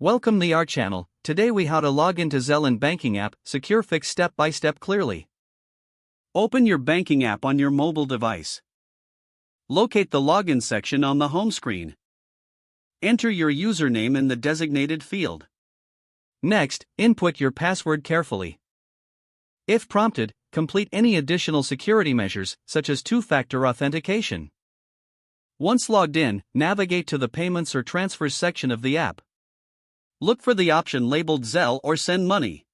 Welcome to our channel. Today we how to log into Zelle and banking app, secure fix step by step clearly. Open your banking app on your mobile device. Locate the login section on the home screen. Enter your username in the designated field. Next, input your password carefully. If prompted, complete any additional security measures, such as two-factor authentication. Once logged in, navigate to the Payments or Transfers section of the app. Look for the option labeled Zelle or Send Money.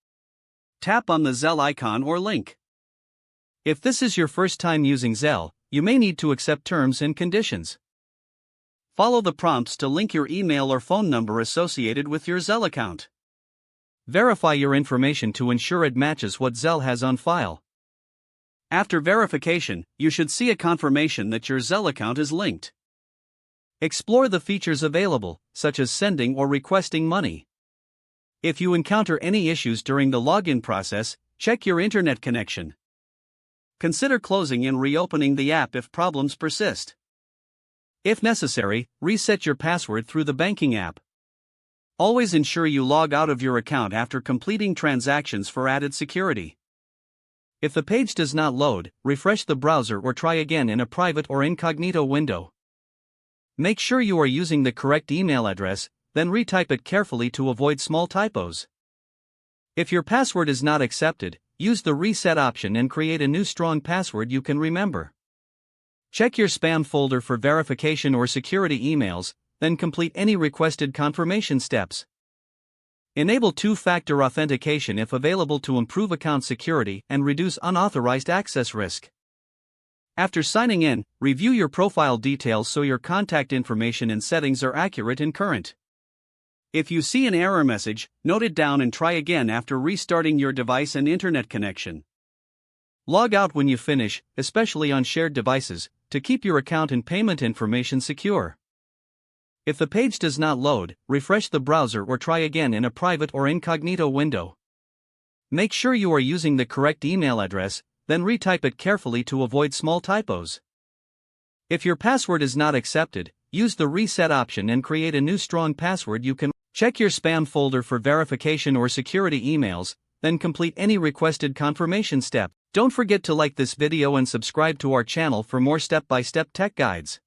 Tap on the Zelle icon or link. If this is your first time using Zelle, you may need to accept terms and conditions. Follow the prompts to link your email or phone number associated with your Zelle account. Verify your information to ensure it matches what Zelle has on file. After verification, you should see a confirmation that your Zelle account is linked. Explore the features available, such as sending or requesting money. If you encounter any issues during the login process, check your internet connection. Consider closing and reopening the app if problems persist. If necessary, reset your password through the banking app. Always ensure you log out of your account after completing transactions for added security. If the page does not load, refresh the browser or try again in a private or incognito window. Make sure you are using the correct email address, then retype it carefully to avoid small typos. If your password is not accepted, use the reset option and create a new strong password you can remember. Check your spam folder for verification or security emails, then complete any requested confirmation steps. Enable two-factor authentication if available to improve account security and reduce unauthorized access risk. After signing in, review your profile details so your contact information and settings are accurate and current. If you see an error message, note it down and try again after restarting your device and internet connection. Log out when you finish, especially on shared devices, to keep your account and payment information secure. If the page does not load, refresh the browser or try again in a private or incognito window. Make sure you are using the correct email address, then retype it carefully to avoid small typos. If your password is not accepted, use the reset option and create a new strong password you can. Check your spam folder for verification or security emails, then complete any requested confirmation step. Don't forget to like this video and subscribe to our channel for more step-by-step tech guides.